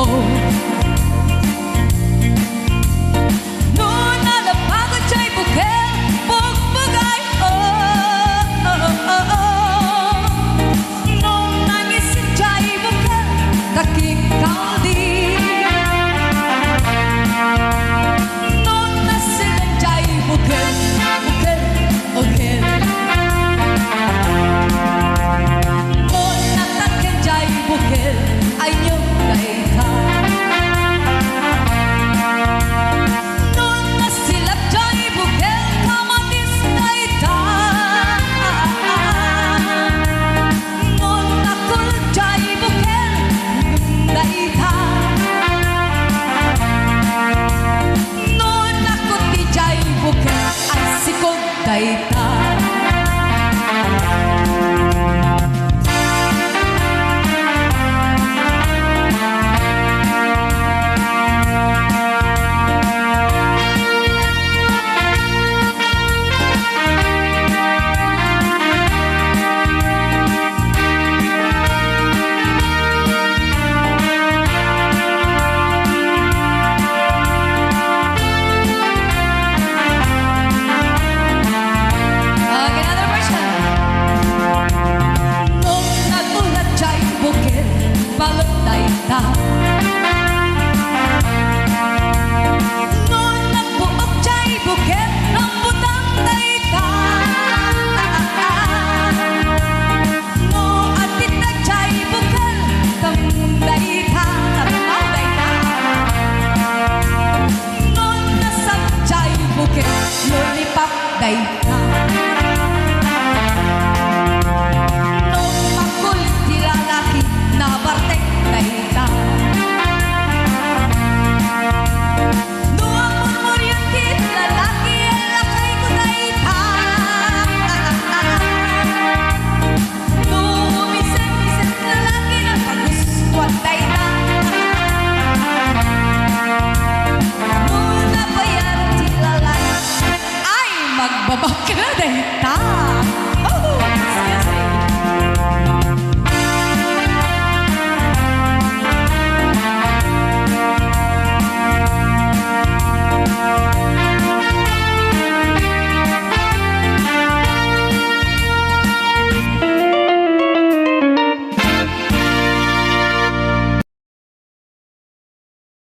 mo. Noon na napagod siya'y bukel, bugbugay, Noon nangisip siya'y bukel, kakikaldi. Noon na silang siya'y bukel, bukel, bukel. Noon na takin siya'y bukel, ay niyong kaita. Noon na silap siya'y bukel, kamatis kaita. Noon na kulot siya'y bukel, kaita. Noon na kuti siya'y bukel, ay sikog kaita. Another version. Noon nagulat siya'y bukid, balot daita. Noon nagbuok siya'y bukid, rambutang daita. Noon atitag siya'y bukid, tamdaita, tamdaita. Noon nasab siya'y bukid, lollipop daita.